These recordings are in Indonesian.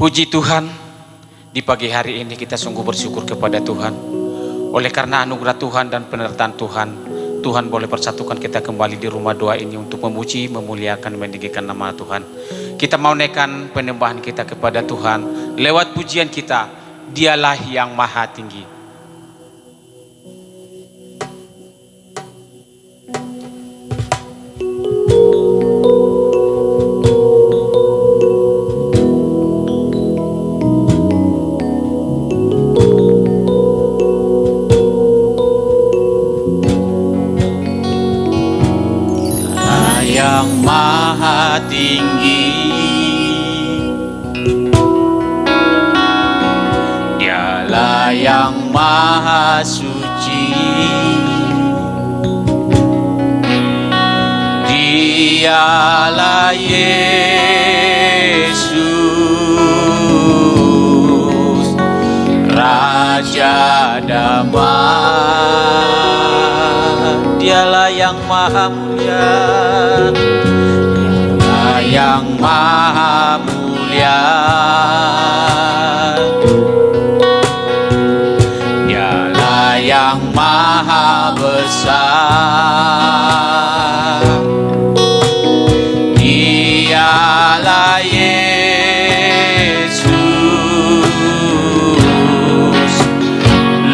Puji Tuhan, di pagi hari ini kita sungguh bersyukur kepada Tuhan. Oleh karena anugerah Tuhan dan penyertaan Tuhan, Tuhan boleh persatukan kita kembali di rumah doa ini untuk memuji, memuliakan, meninggikan nama Tuhan. Kita mau naikkan penyembahan kita kepada Tuhan lewat pujian kita, Dialah yang Maha Tinggi. Yang Maha Tinggi, Dialah yang Maha Suci, Dialah Yesus, Raja Damai. Dialah yang Maha Mulia, Dialah yang Maha Mulia, Dialah yang Maha Besar, Dialah Yesus,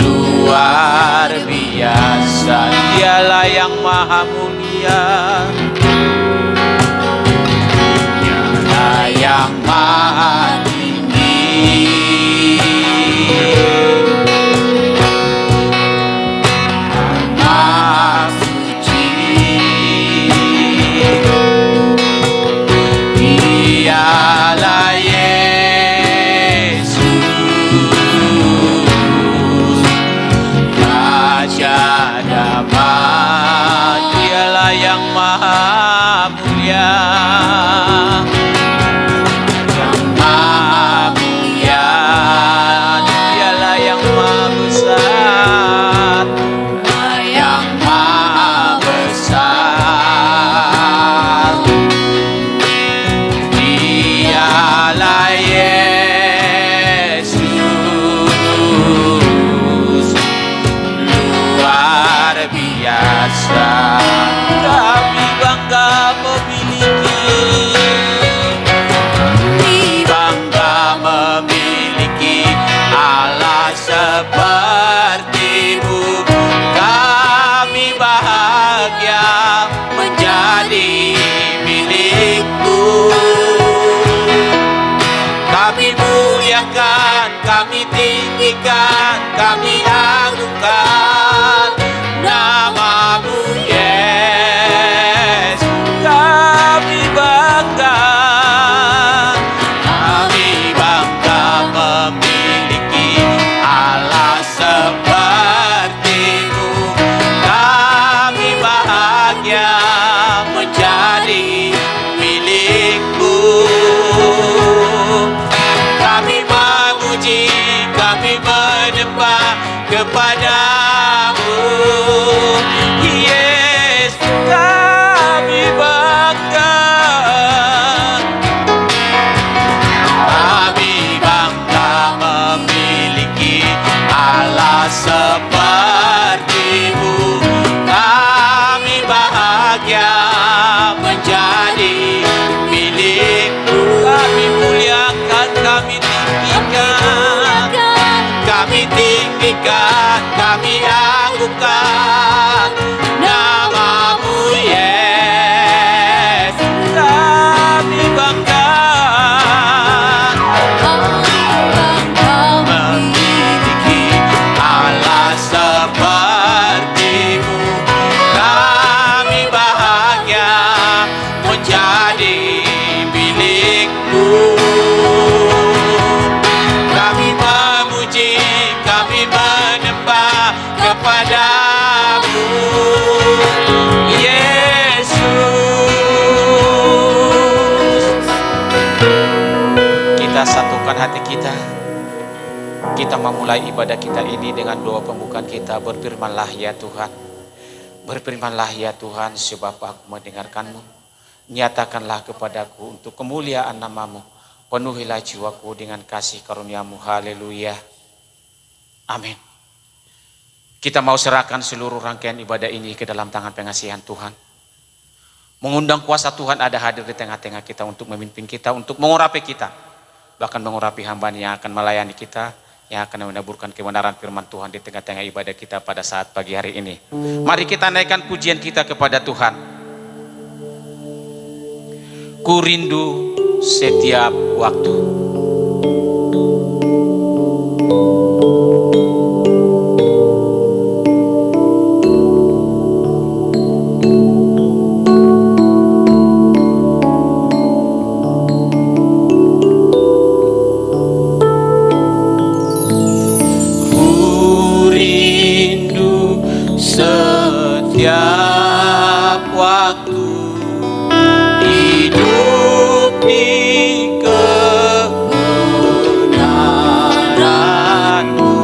luar biasa. Dialah yang Maha Mulia, Dialah yang Maha Tinggi, Maha Suci, Dialah Yesus, Raja Damai. Dialah yang Maha Mulia, yang Maha Mulia, Dialah yang Maha Besar, yang Maha Besar, Dialah Yesus, luar biasa. Kami bangga memiliki Allah seperti-Mu. Kami bahagia menjadi milik-Mu. Kami muliakan, kami tinggikan, kami agungkan nama-Mu, Yesus. Kami bangga memiliki Allah seperti-Mu. Kami bahagia menjadi milik-Mu. Kami memuji, kami menyembah kepada-Mu, Yesus. Kami bangga, kami bangga memiliki Allah seperti-Mu. Kami bahagia menjadi milik-Mu. Kami muliakan, kami tinggikan, kami agungkan nama-Mu, Yesus. Kami bangga memiliki Allah seperti-Mu. Kami bahagia menjadi milik-Mu. Kami memuji, kami menyembah kepada-Mu, Yesus. Kita satukan hati kita. Kita memulai ibadah kita ini dengan doa pembukaan kita. Berfirmanlah ya Tuhan, berfirmanlah ya Tuhan, sebab aku mendengarkan-Mu. Nyatakanlah kepadaku untuk kemuliaan nama-Mu. Penuhilah jiwaku dengan kasih karunia-Mu. Haleluya. Amin. Kita mau serahkan seluruh rangkaian ibadah ini ke dalam tangan pengasihan Tuhan. Mengundang kuasa Tuhan ada hadir di tengah-tengah kita untuk memimpin kita, untuk mengurapi kita. Bahkan mengurapi hamba yang akan melayani kita, yang akan menaburkan kebenaran firman Tuhan di tengah-tengah ibadah kita pada saat pagi hari ini. Mari kita naikkan pujian kita kepada Tuhan. Ku rindu setiap waktu. Setiap waktu hidup di kebenaran-Mu,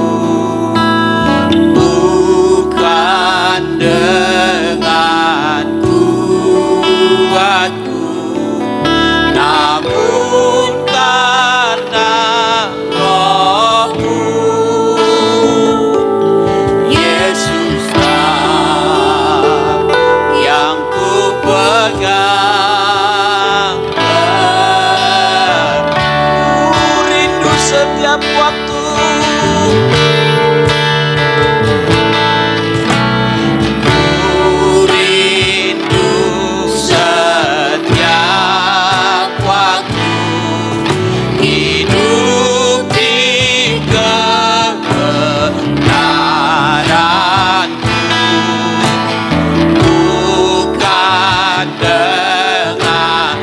bukan dengan kuatku, namun karena Roh-Mu. Yesuslah yang ku pegang teguh. Ku rindu setiap waktu. Ku rindu setiap waktu hidup di kebenaran-Mu, bukan dengan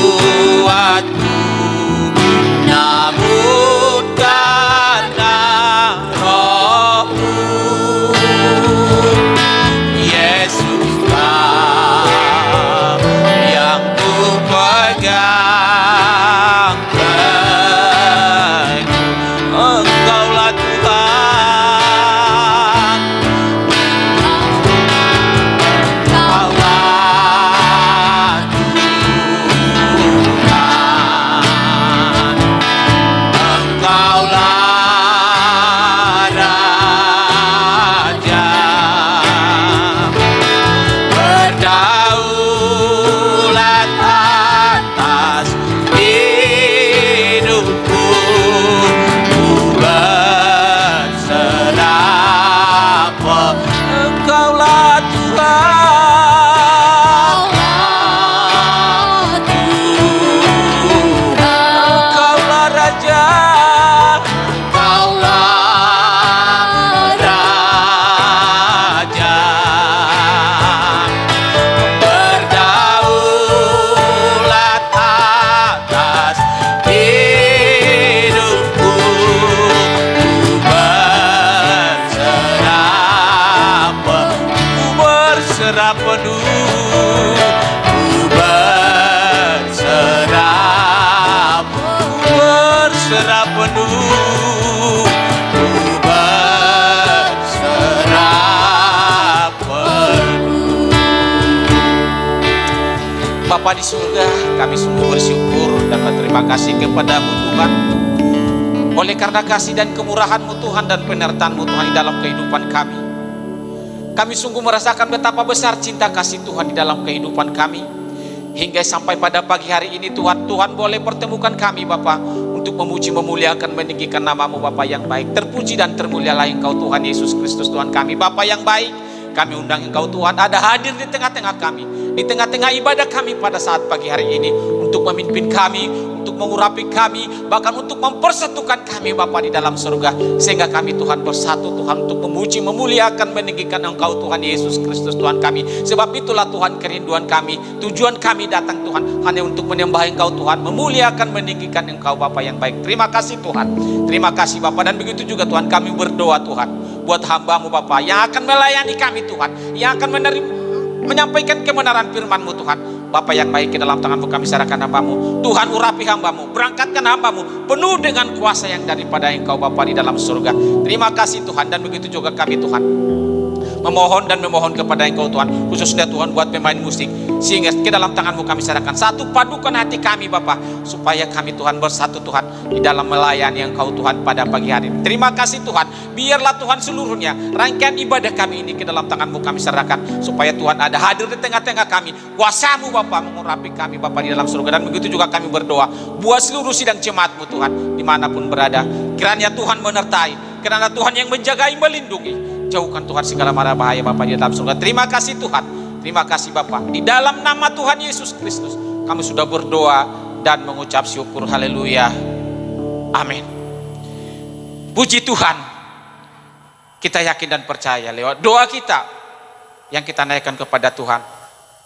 kuatku, namun karena Roh-Mu. Yesuslah yang ku pegang teguh. Engkaulah Tuhan, Engkaulah Tuhan, Engkaulah Raja, berdaulat atas hidupku. Ku berserah, Engkaulah Tuhan, Engkaulah Raja, Engkaulah Raja, berdaulat atas hidupku. Ku berserah penuh, ku berserah penuh, ku berserah penuh. Bapa di surga, kami sungguh bersyukur dan berterima kasih kepada-Mu Tuhan, oleh karena kasih dan kemurahan-Mu Tuhan dan penyertaan-Mu Tuhan di dalam kehidupan kami. Kami sungguh merasakan betapa besar cinta kasih Tuhan di dalam kehidupan kami. Hingga sampai pada pagi hari ini Tuhan, Tuhan boleh pertemukan kami Bapa untuk memuji, memuliakan, meninggikan nama-Mu Bapa yang baik. Terpuji dan termulialah Engkau Tuhan Yesus Kristus Tuhan kami. Bapa yang baik, kami undang Engkau Tuhan ada hadir di tengah-tengah kami, di tengah-tengah ibadah kami pada saat pagi hari ini, untuk memimpin kami, untuk mengurapi kami, bahkan untuk mempersatukan kami Bapa di dalam surga, sehingga kami Tuhan bersatu Tuhan untuk memuji, memuliakan, meninggikan Engkau Tuhan Yesus Kristus Tuhan kami. Sebab itulah Tuhan kerinduan kami, tujuan kami datang Tuhan hanya untuk menyembah Engkau Tuhan, memuliakan, meninggikan Engkau Bapa yang baik. Terima kasih Tuhan, terima kasih Bapa. Dan begitu juga Tuhan kami berdoa Tuhan buat hamba-Mu Bapa yang akan melayani kami Tuhan, yang akan menyampaikan kebenaran firman-Mu Tuhan. Bapa yang baik, ke dalam tangan-Mu kami serahkan hamba-Mu Tuhan, urapi hamba-Mu, berangkatkan hamba-Mu penuh dengan kuasa yang daripada Engkau Bapa di dalam surga. Terima kasih Tuhan. Dan begitu juga kami Tuhan memohon kepada Engkau Tuhan, khususnya Tuhan buat pemain musik, sehingga ke dalam tangan-Mu kami serahkan. Satu, padukan hati kami Bapa, supaya kami Tuhan bersatu Tuhan di dalam melayani Engkau Tuhan pada pagi hari ini. Terima kasih Tuhan, biarlah Tuhan seluruhnya rangkaian ibadah kami ini ke dalam tangan-Mu kami serahkan, supaya Tuhan ada hadir di tengah-tengah kami. Kuasa-Mu Bapa mengurapi kami Bapa di dalam surga, dan begitu juga kami berdoa buat seluruh sidang jemaat-Mu Tuhan dimanapun berada. Kiranya Tuhan menyertai, kiranya Tuhan yang menjagai, melindungi. Jauhkan Tuhan segala mara bahaya Bapa di dalam surga. Terima kasih Tuhan, terima kasih Bapa. Di dalam nama Tuhan Yesus Kristus kami sudah berdoa dan mengucap syukur. Haleluya, amin. Puji Tuhan, kita yakin dan percaya lewat doa kita yang kita naikkan kepada Tuhan,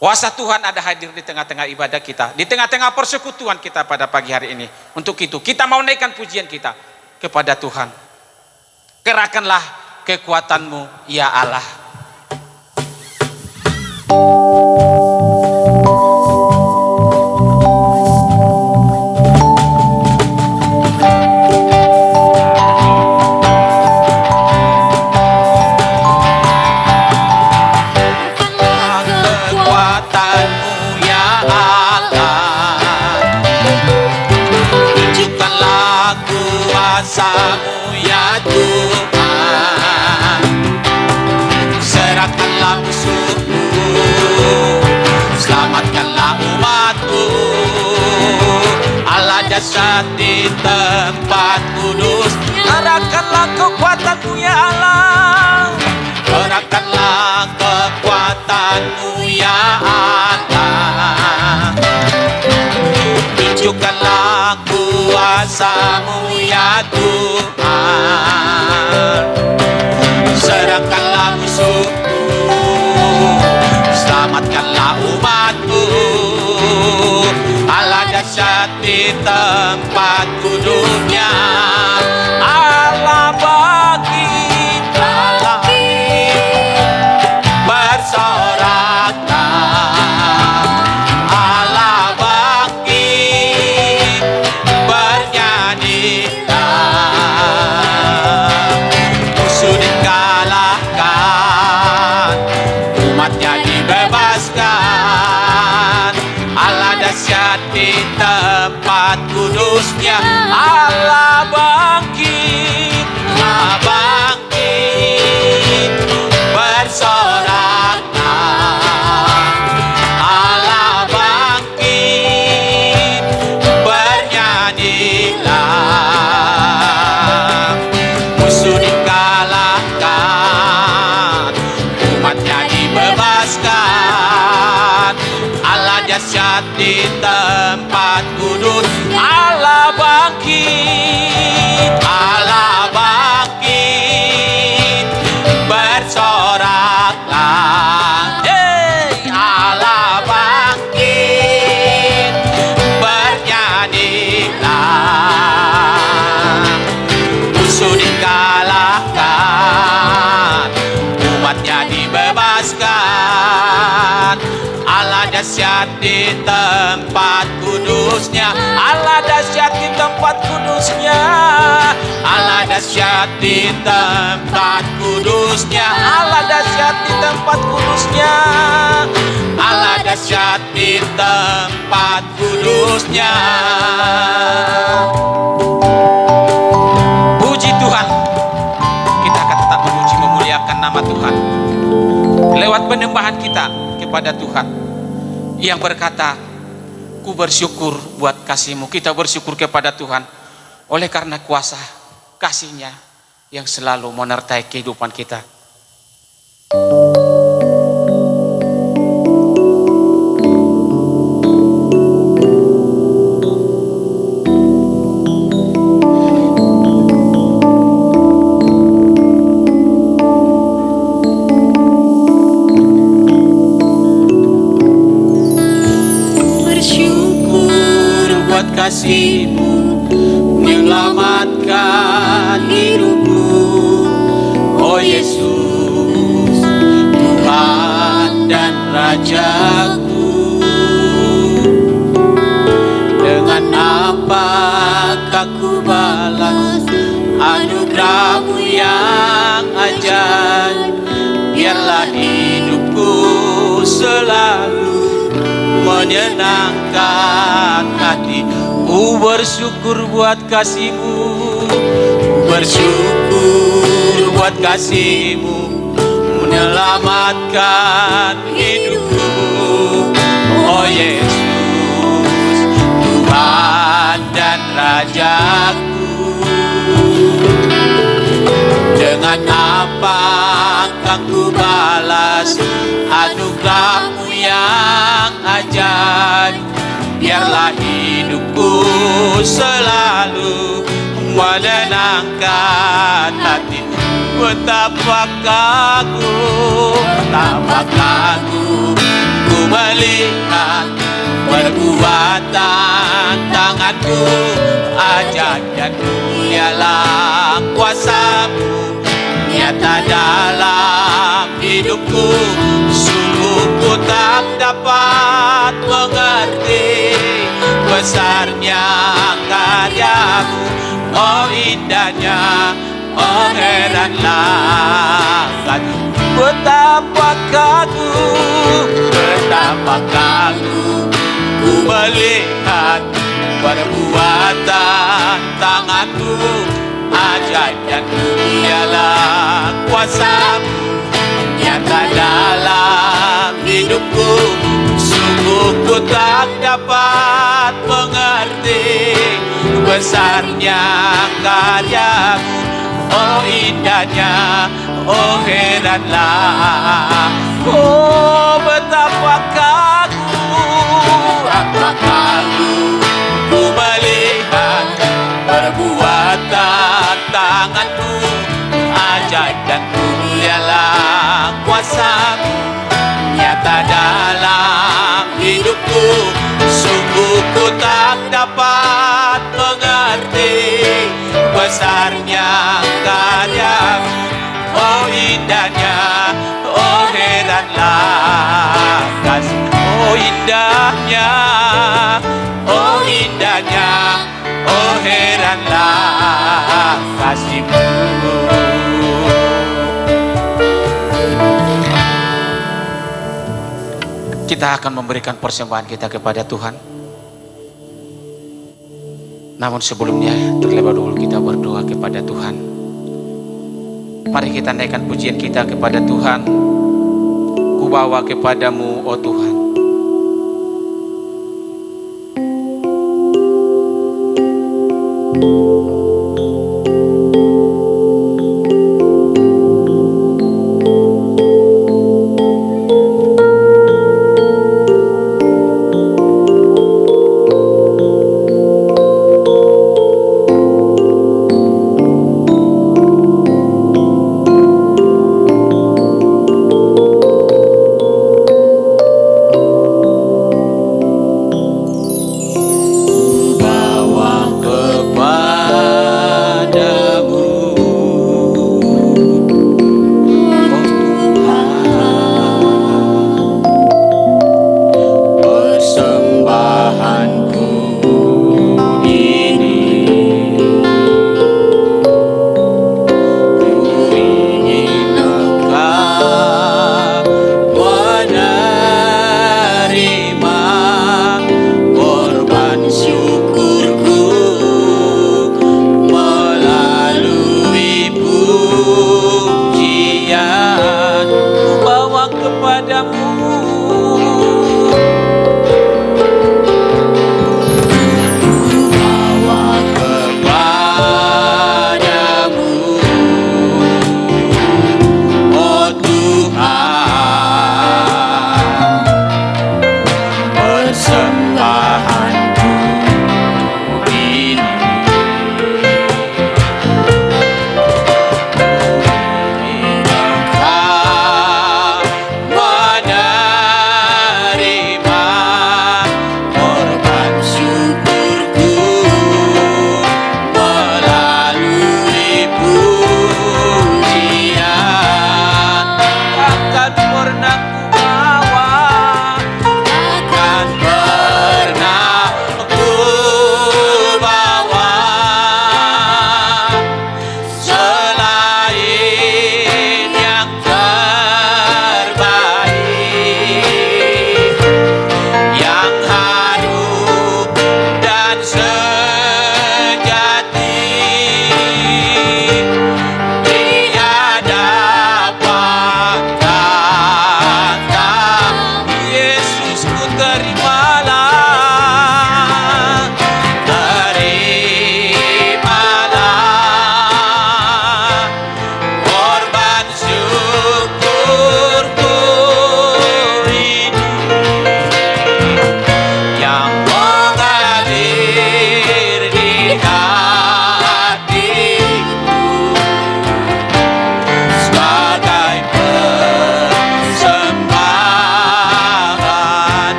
kuasa Tuhan ada hadir di tengah-tengah ibadah kita, di tengah-tengah persekutuan kita pada pagi hari ini. Untuk itu kita mau naikkan pujian kita kepada Tuhan. Kerahkanlah kekuatan-Mu ya Allah. Kekuatan-Mu ya Allah, tunjukkanlah kuasa-Mu ya Tuhan. Serahkanlah musuh-Mu, selamatkanlah umat-Mu. Allah dasar di tempat kudus, arahkanlah kekuatan-Mu ya Allah. Arahkanlah kekuatan-Mu ya Allah, tunjukkanlah kuasa-Mu ya Tuhan. Serahkanlah musuh-Mu, selamatkanlah umat-Mu. Allah dahsyat di tempat kudusnya. Allah bangkit, Allah bersoraklah. Allah bangkit, bernyanyilah. Musuh dikalahkan, umatnya dibebaskan. Allah dahsyat di tempat kudusnya. Allah bangkit, Allah bangkit, bersoraklah. Allah bangkit, bernyanyilah. Musuh dikalahkan, umatnya dibebaskan. Allah dahsyat di tempat kudus. Allah bangkit, Allah bangkit, bersoraklah. Hey, Allah bangkit, bernyanyilah. Musuh dikalahkan, umatnya dibebaskan. Allah dahsyat di tempat kudusnya. Allah dahsyat di tempat kudusnya. Allah dahsyat di tempat kudusnya. Allah dahsyat di tempat kudusnya. Allah dahsyat di tempat kudusnya. Puji Tuhan, kita akan tetap memuji memuliakan nama Tuhan lewat penyembahan kita kepada Tuhan yang berkata, ku bersyukur buat kasih-Mu. Kita bersyukur kepada Tuhan oleh karena kuasa kasih-Nya yang selalu menyertai kehidupan kita. Kasih-Mu menyelamatkan hidupku, oh Yesus, Tuhan dan Rajaku. Dengan apakah ku balas anugerah-Mu yang ajaib? Biarlah hidupku selalu menyenangkan hati. Ku bersyukur buat kasih-Mu, bersyukur buat kasih-Mu menyelamatkan hidupku. Oh Yesus, Tuhan dan Rajaku, dengan apa akan ku balas anugerah-Mu yang ajaib? Biarlah hidupku selalu menenangkan hati. Betapa kagum ku melihat perbuatan tangan-Mu ajaib, dan mulialah kuasa-Mu nyata dalam hidupku. Sungguh ku tak dapat mengerti besarnya karya-Mu. Oh indahnya, oh heranlah kan. Betapa kagum ku melihat perbuatan tangan-Mu ajaib, dan mulialah kuasa-Mu nyata dalam hidupku. Sungguh ku tak dapat mengerti besarnya karya-Mu. Oh indahnya, oh heranlah. Oh betapa kagum ku melihat perbuatan tangan-Mu ajaib, dan mulialah kuasa-Mu nyata dalam hidupku. Sungguh ku tak dapat mengerti besarnya karya-Mu. Oh indahnya, oh heranlah kasih. Oh indahnya, oh indahnya, oh heranlah kasih-Mu. Kita akan memberikan persembahan kita kepada Tuhan. Namun sebelumnya, terlebih dahulu kita berdoa kepada Tuhan. Mari kita naikkan pujian kita kepada Tuhan. Ku bawa kepadamu, oh Tuhan.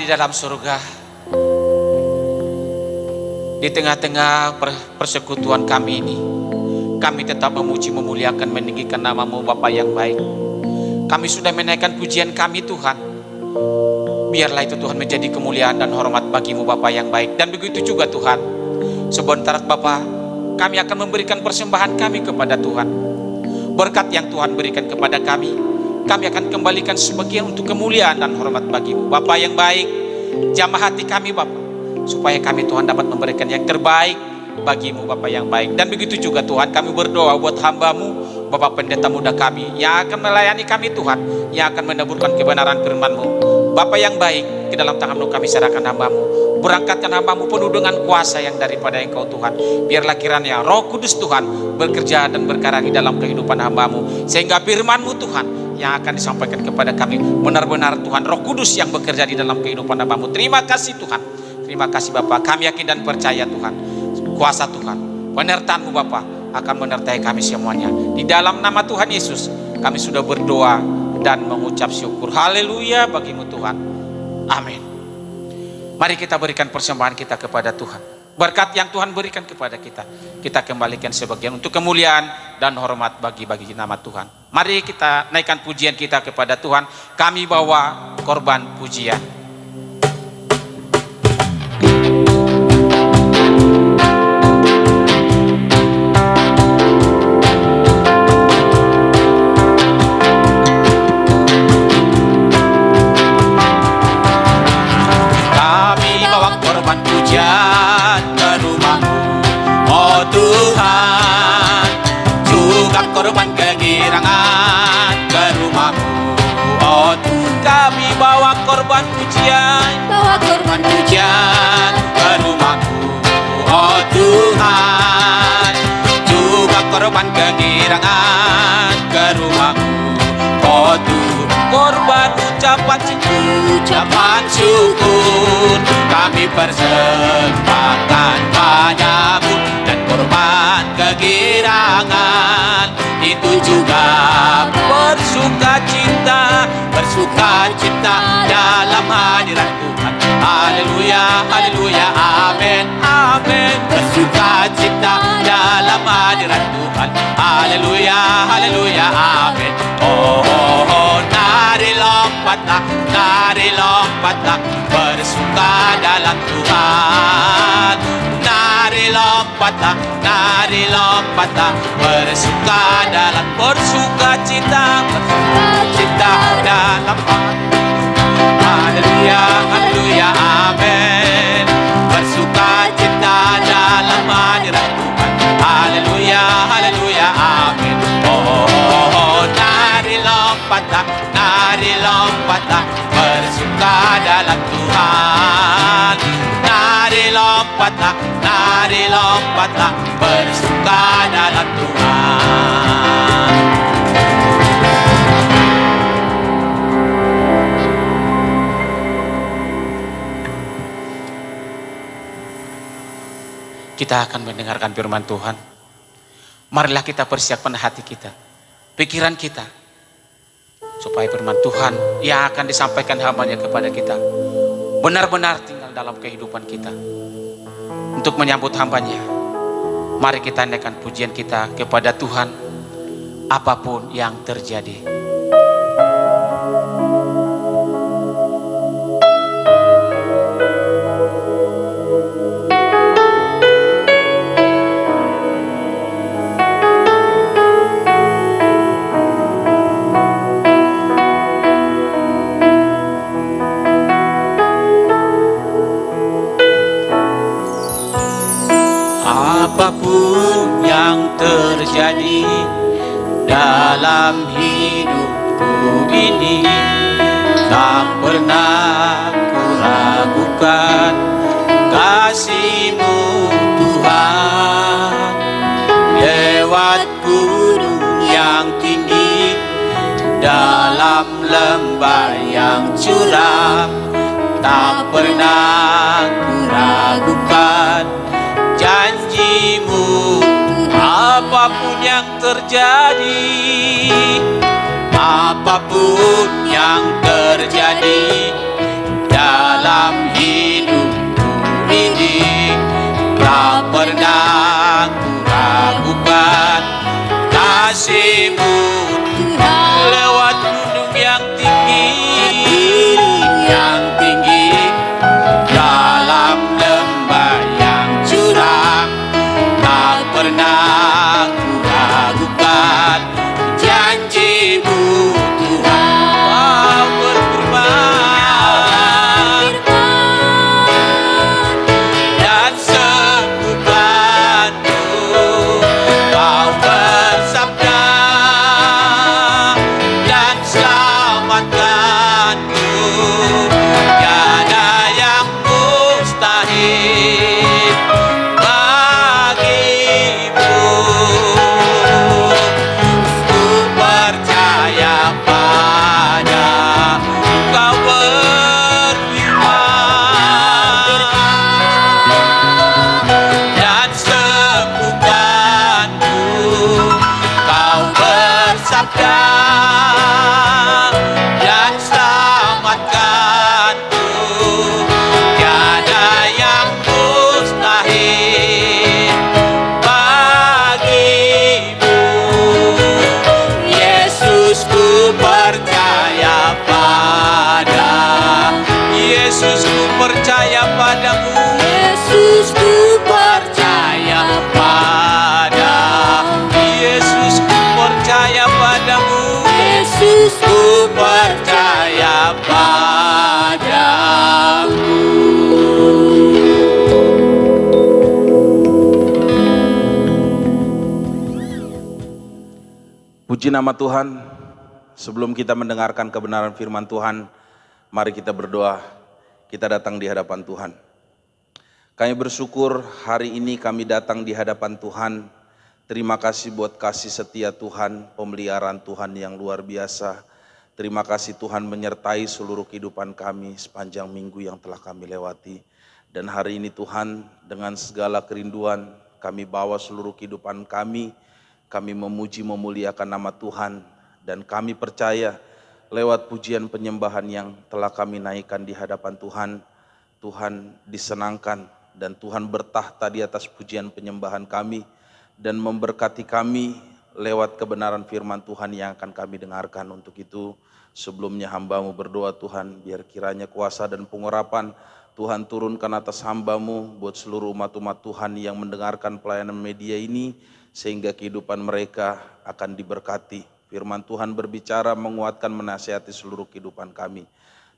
di dalam surga, di tengah-tengah persekutuan kami ini, kami tetap memuji, memuliakan, meninggikan nama-Mu Bapa yang baik. Kami sudah menaikkan pujian kami Tuhan. Biarlah itu Tuhan menjadi kemuliaan dan hormat bagi-Mu Bapa yang baik. Dan begitu juga Tuhan, sebentar Bapa, kami akan memberikan persembahan kami kepada Tuhan. Berkat yang Tuhan berikan kepada kami akan kembalikan sebagian untuk kemuliaan dan hormat bagi-Mu Bapa yang baik. Jamah hati kami Bapa, supaya kami Tuhan dapat memberikan yang terbaik bagi-Mu Bapa yang baik. Dan begitu juga Tuhan, kami berdoa buat hamba-Mu Bapak Pendeta muda kami yang akan melayani kami Tuhan, yang akan menaburkan kebenaran firman-Mu Bapa yang baik. Ke dalam tangan-Mu kami serahkan hamba-Mu. Berangkatkan hamba-Mu penuh dengan kuasa yang daripada Engkau Tuhan. Biarlah kiranya Roh Kudus Tuhan bekerja dan berkarya di dalam kehidupan hamba-Mu, sehingga firman-Mu Tuhan yang akan disampaikan kepada kami benar-benar Tuhan Roh Kudus yang bekerja di dalam kehidupan hamba-Mu. Terima kasih Tuhan. Terima kasih Bapa. Kami yakin dan percaya Tuhan, kuasa Tuhan, penyertaan-Mu Bapa akan menyertai kami semuanya. Di dalam nama Tuhan Yesus kami sudah berdoa dan mengucap syukur. Haleluya bagi-Mu Tuhan. Amin. Mari kita berikan persembahan kita kepada Tuhan. Berkat yang Tuhan berikan kepada kita, kita kembalikan sebagian untuk kemuliaan dan hormat bagi nama Tuhan. Mari kita naikkan pujian kita kepada Tuhan. Kami bawa korban pujian. Korban kegirangan ke rumahmu, oh Tuhan. Kami bawa korban pujian, ke rumahmu, oh Tuhan. Juga korban kegirangan ke rumahmu, oh Tuhan. Korban ucapan syukur kami persembahkan padamu, dan korban kegirangan itu juga bersuka cita dalam hadirat Tuhan. Haleluya, haleluya, amin, amin. Bersuka cita dalam hadirat Tuhan. Haleluya, haleluya, amin. Oh, oh, oh, nari lompatlah, bersuka dalam Tuhan. Nari lompatlah, bersuka cita dalam haleluya, haleluya, amin. Bersuka cita dalam hadirat Tuhan. Haleluya, haleluya, amin. Oh, oh, oh, nari lompatlah, bersuka dalam Tuhan. Nari lompatlah, bersuka dalam Tuhan. Kita akan mendengarkan firman Tuhan. Marilah kita persiapkan hati kita, pikiran kita, supaya firman Tuhan yang akan disampaikan hamba-Nya kepada kita benar-benar tinggal dalam kehidupan kita. Untuk menyambut hamba-Nya, mari kita naikkan pujian kita kepada Tuhan apapun yang terjadi. Apapun yang terjadi dalam hidupku ini, tak pernah kuragukan kasih-Mu Tuhan. Lewat gunung yang tinggi, dalam lembah yang curam, tak pernah kuragukan janji-Mu. Apapun yang terjadi, apapun yang terjadi dalam dalam hidupku ini. Tak pernah ku ragukan kasih-Mu lewat gunung yang tinggi, dalam lembah yang curam. Tak pernah ku ragukan janji-Mu Tuhan. Kau berfirman dan sembuhkanku. Kau bersabda dan selamatkanku. Tiada yang mustahil bagimu. Ku percaya pada Kau berfirman dan sembuhkanku. Kau bersabda dan selamatkanku. Tiada yang mustahil bagimu. Yesus, ku percaya pada Yesus, ku percaya padamu. Yesus, ku percaya pada Yesus, ku percaya padamu. Yesus, ku percaya padamu. Puji nama Tuhan. Sebelum kita mendengarkan kebenaran firman Tuhan, mari kita berdoa. Kita datang di hadapan Tuhan. Kami bersyukur hari ini kami datang di hadapan Tuhan. Terima kasih buat kasih setia Tuhan, pemeliharaan Tuhan yang luar biasa. Terima kasih Tuhan menyertai seluruh kehidupan kami sepanjang minggu yang telah kami lewati. Dan hari ini Tuhan, dengan segala kerinduan kami bawa seluruh kehidupan kami memuji memuliakan nama Tuhan. Dan kami percaya lewat pujian penyembahan yang telah kami naikkan di hadapan Tuhan, Tuhan disenangkan dan Tuhan bertahta di atas pujian penyembahan kami dan memberkati kami lewat kebenaran firman Tuhan yang akan kami dengarkan. Untuk itu sebelumnya hamba-Mu berdoa Tuhan, biar kiranya kuasa dan pengurapan Tuhan turunkan atas hamba-Mu buat seluruh umat-umat Tuhan yang mendengarkan pelayanan media ini, sehingga kehidupan mereka akan diberkati. Firman Tuhan berbicara, menguatkan, menasihati seluruh kehidupan kami.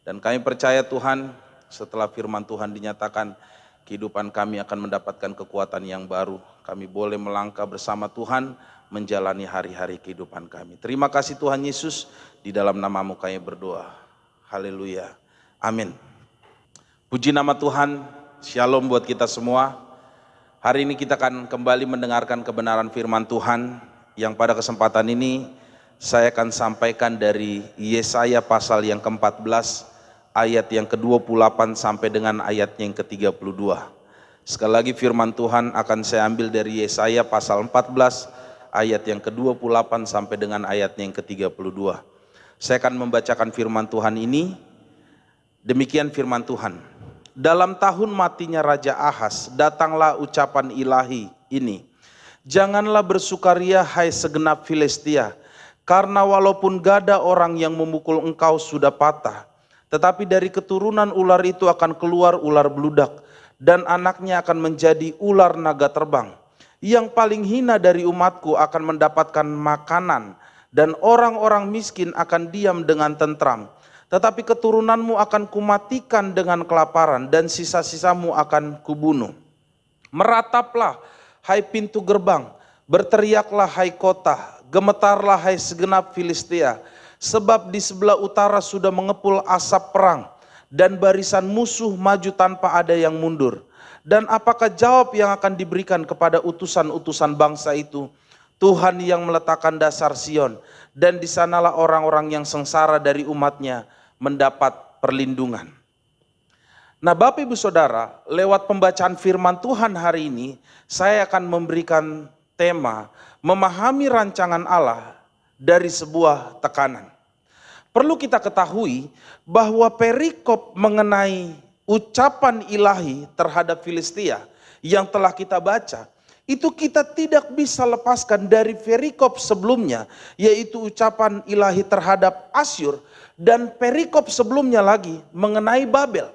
Dan kami percaya Tuhan, setelah firman Tuhan dinyatakan, kehidupan kami akan mendapatkan kekuatan yang baru. Kami boleh melangkah bersama Tuhan, menjalani hari-hari kehidupan kami. Terima kasih Tuhan Yesus, di dalam nama-Mu kami berdoa. Haleluya. Amin. Puji nama Tuhan, shalom buat kita semua. Hari ini kita akan kembali mendengarkan kebenaran firman Tuhan, yang pada kesempatan ini saya akan sampaikan dari Yesaya pasal yang ke-14, ayat yang ke-28 sampai dengan ayat yang ke-32. Sekali lagi firman Tuhan akan saya ambil dari Yesaya pasal 14, ayat yang ke-28 sampai dengan ayat yang ke-32. Saya akan membacakan firman Tuhan ini. Demikian firman Tuhan. Dalam tahun matinya Raja Ahaz, datanglah ucapan ilahi ini. Janganlah bersukaria hai segenap Filistia, karena walaupun gada orang yang memukul engkau sudah patah, tetapi dari keturunan ular itu akan keluar ular beludak, dan anaknya akan menjadi ular naga terbang. Yang paling hina dari umatku akan mendapatkan makanan, dan orang-orang miskin akan diam dengan tentram. Tetapi keturunanmu akan kumatikan dengan kelaparan, dan sisa-sisamu akan kubunuh. Merataplah hai pintu gerbang, berteriaklah hai kota, gemetarlah hai segenap Filistia, sebab di sebelah utara sudah mengepul asap perang, dan barisan musuh maju tanpa ada yang mundur. Dan apakah jawab yang akan diberikan kepada utusan-utusan bangsa itu? Tuhan yang meletakkan dasar Sion, dan di sanalah orang-orang yang sengsara dari umatnya mendapat perlindungan. Nah Bapak Ibu Saudara, lewat pembacaan firman Tuhan hari ini, saya akan memberikan tema memahami rancangan Allah dari sebuah tekanan. Perlu kita ketahui bahwa perikop mengenai ucapan ilahi terhadap Filistia yang telah kita baca, itu kita tidak bisa lepaskan dari perikop sebelumnya, yaitu ucapan ilahi terhadap Asyur, dan perikop sebelumnya lagi mengenai Babel.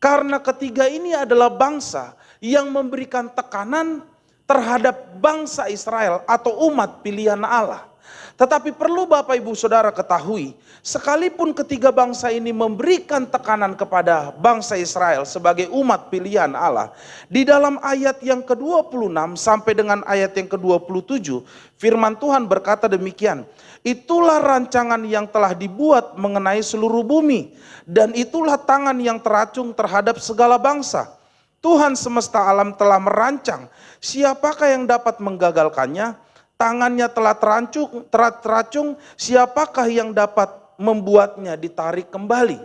Karena ketiga ini adalah bangsa yang memberikan tekanan terhadap bangsa Israel atau umat pilihan Allah. Tetapi perlu Bapak Ibu Saudara ketahui, sekalipun ketiga bangsa ini memberikan tekanan kepada bangsa Israel sebagai umat pilihan Allah, di dalam ayat yang ke-26 sampai dengan ayat yang ke-27, firman Tuhan berkata demikian, itulah rancangan yang telah dibuat mengenai seluruh bumi, dan itulah tangan yang teracung terhadap segala bangsa. Tuhan semesta alam telah merancang, siapakah yang dapat menggagalkannya? Tangannya telah teracung, siapakah yang dapat membuatnya ditarik kembali?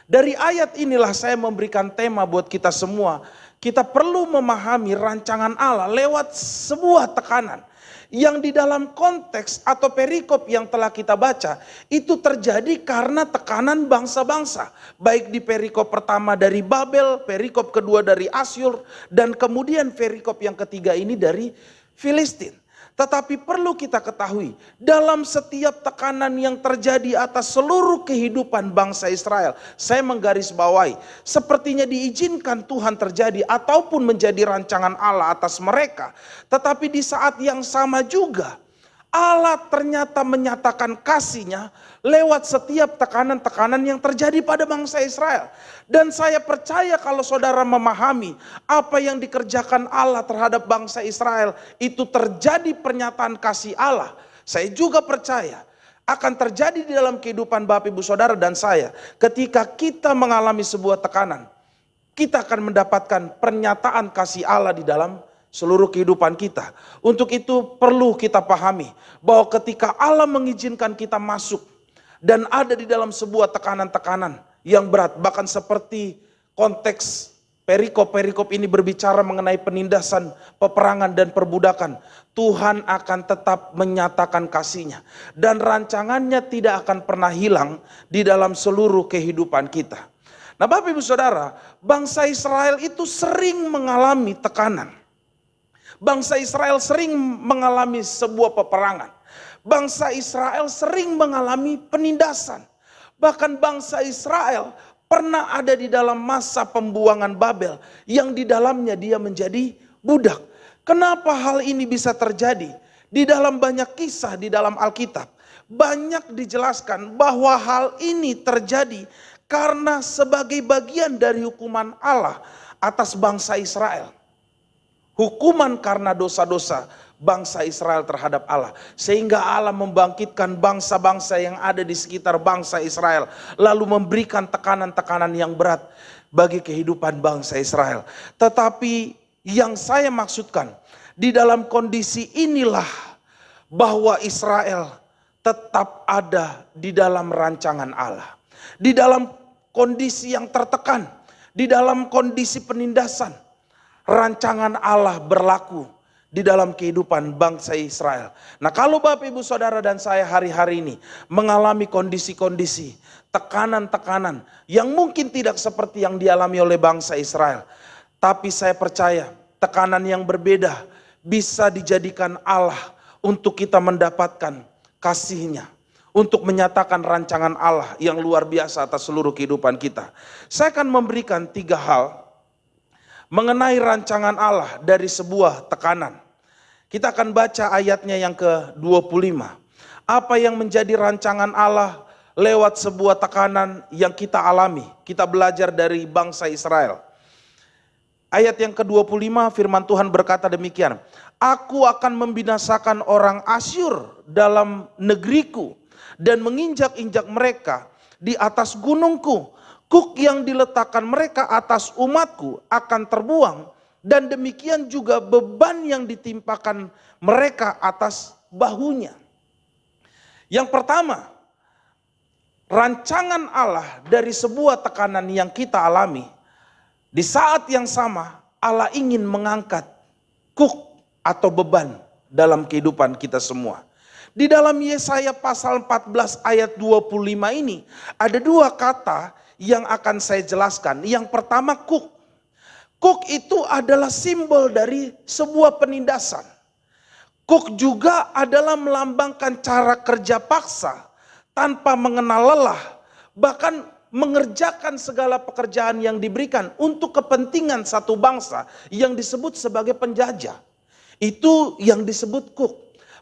Dari ayat inilah saya memberikan tema buat kita semua. Kita perlu memahami rancangan Allah lewat sebuah tekanan. Yang di dalam konteks atau perikop yang telah kita baca, itu terjadi karena tekanan bangsa-bangsa. Baik di perikop pertama dari Babel, perikop kedua dari Asyur, dan kemudian perikop yang ketiga ini dari Filistin. Tetapi perlu kita ketahui, dalam setiap tekanan yang terjadi atas seluruh kehidupan bangsa Israel, saya menggarisbawahi, sepertinya diizinkan Tuhan terjadi ataupun menjadi rancangan Allah atas mereka. Tetapi di saat yang sama juga, Allah ternyata menyatakan kasih-Nya lewat setiap tekanan-tekanan yang terjadi pada bangsa Israel. Dan saya percaya kalau saudara memahami apa yang dikerjakan Allah terhadap bangsa Israel, itu terjadi pernyataan kasih Allah. Saya juga percaya akan terjadi di dalam kehidupan Bapak Ibu Saudara dan saya. Ketika kita mengalami sebuah tekanan, kita akan mendapatkan pernyataan kasih Allah di dalam seluruh kehidupan kita. Untuk itu perlu kita pahami bahwa ketika Allah mengizinkan kita masuk dan ada di dalam sebuah tekanan-tekanan yang berat, bahkan seperti konteks perikop-perikop ini berbicara mengenai penindasan, peperangan dan perbudakan, Tuhan akan tetap menyatakan kasih-Nya dan rancangannya tidak akan pernah hilang di dalam seluruh kehidupan kita. Nah, Bapak Ibu Saudara, bangsa Israel itu sering mengalami tekanan. Bangsa Israel sering mengalami sebuah peperangan. Bangsa Israel sering mengalami penindasan. Bahkan bangsa Israel pernah ada di dalam masa pembuangan Babel yang di dalamnya dia menjadi budak. Kenapa hal ini bisa terjadi? Di dalam banyak kisah di dalam Alkitab, banyak dijelaskan bahwa hal ini terjadi karena sebagai bagian dari hukuman Allah atas bangsa Israel. Hukuman karena dosa-dosa bangsa Israel terhadap Allah. Sehingga Allah membangkitkan bangsa-bangsa yang ada di sekitar bangsa Israel. Lalu memberikan tekanan-tekanan yang berat bagi kehidupan bangsa Israel. Tetapi yang saya maksudkan, di dalam kondisi inilah bahwa Israel tetap ada di dalam rancangan Allah. Di dalam kondisi yang tertekan, di dalam kondisi penindasan, rancangan Allah berlaku di dalam kehidupan bangsa Israel. Nah, kalau Bapak Ibu Saudara dan saya hari-hari ini mengalami kondisi-kondisi, tekanan-tekanan yang mungkin tidak seperti yang dialami oleh bangsa Israel. Tapi saya percaya tekanan yang berbeda bisa dijadikan Allah untuk kita mendapatkan kasih-Nya. Untuk menyatakan rancangan Allah yang luar biasa atas seluruh kehidupan kita. Saya akan memberikan 3 hal mengenai rancangan Allah dari sebuah tekanan. Kita akan baca ayatnya yang ke-25. Apa yang menjadi rancangan Allah lewat sebuah tekanan yang kita alami. Kita belajar dari bangsa Israel. Ayat yang ke-25 firman Tuhan berkata demikian. Aku akan membinasakan orang Asyur dalam negeriku dan menginjak-injak mereka di atas gunungku. Kuk yang diletakkan mereka atas umatku akan terbuang, dan demikian juga beban yang ditimpakan mereka atas bahunya. Yang pertama, rancangan Allah dari sebuah tekanan yang kita alami, di saat yang sama Allah ingin mengangkat kuk atau beban dalam kehidupan kita semua. Di dalam Yesaya pasal 14 ayat 25 ini ada 2 kata yang akan saya jelaskan. Yang pertama kuk. Kuk itu adalah simbol dari sebuah penindasan. Kuk juga adalah melambangkan cara kerja paksa tanpa mengenal lelah, bahkan mengerjakan segala pekerjaan yang diberikan untuk kepentingan satu bangsa yang disebut sebagai penjajah. Itu yang disebut kuk.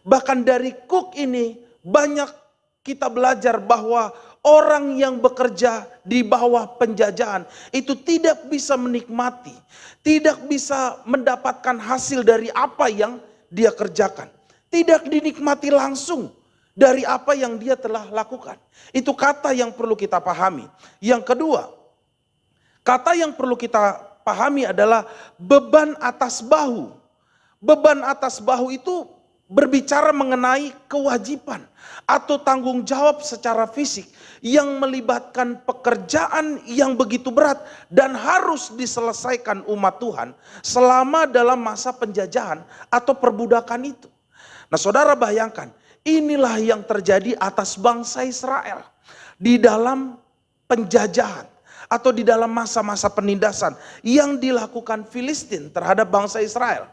Bahkan dari kuk ini banyak kita belajar bahwa orang yang bekerja di bawah penjajahan itu tidak bisa menikmati, tidak bisa mendapatkan hasil dari apa yang dia kerjakan. Tidak dinikmati langsung dari apa yang dia telah lakukan. Itu kata yang perlu kita pahami. Yang kedua, kata yang perlu kita pahami adalah beban atas bahu. Beban atas bahu itu berbicara mengenai kewajiban atau tanggung jawab secara fisik yang melibatkan pekerjaan yang begitu berat dan harus diselesaikan umat Tuhan selama dalam masa penjajahan atau perbudakan itu. Nah, saudara bayangkan, inilah yang terjadi atas bangsa Israel di dalam penjajahan atau di dalam masa-masa penindasan yang dilakukan Filistin terhadap bangsa Israel.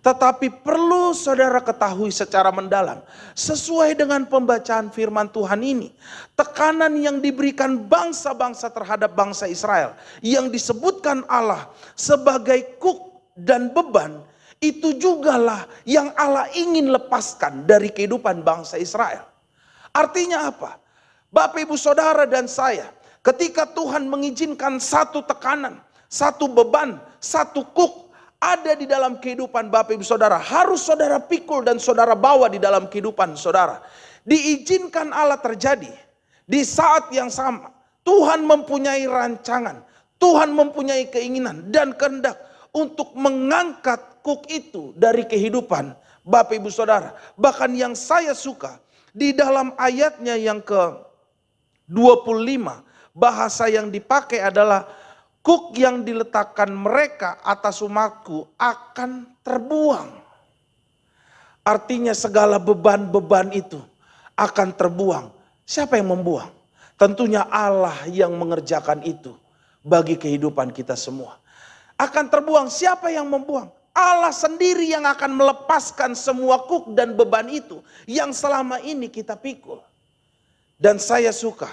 Tetapi perlu saudara ketahui secara mendalam, sesuai dengan pembacaan firman Tuhan ini, tekanan yang diberikan bangsa-bangsa terhadap bangsa Israel, yang disebutkan Allah sebagai kuk dan beban, itu jugalah yang Allah ingin lepaskan dari kehidupan bangsa Israel. Artinya apa? Bapak, Ibu, Saudara dan saya, ketika Tuhan mengizinkan satu tekanan, satu beban, satu kuk ada di dalam kehidupan Bapak, Ibu, Saudara, harus saudara pikul dan saudara bawa di dalam kehidupan saudara. Diizinkan Allah terjadi di saat yang sama. Tuhan mempunyai rancangan, Tuhan mempunyai keinginan dan kehendak untuk mengangkat kuk itu dari kehidupan Bapak, Ibu, Saudara. Bahkan yang saya suka di dalam ayatnya yang ke-25, bahasa yang dipakai adalah kuk yang diletakkan mereka atas umatku akan terbuang. Artinya segala beban-beban itu akan terbuang. Siapa yang membuang? Tentunya Allah yang mengerjakan itu bagi kehidupan kita semua. Akan terbuang. Siapa yang membuang? Allah sendiri yang akan melepaskan semua kuk dan beban itu yang selama ini kita pikul. Dan saya suka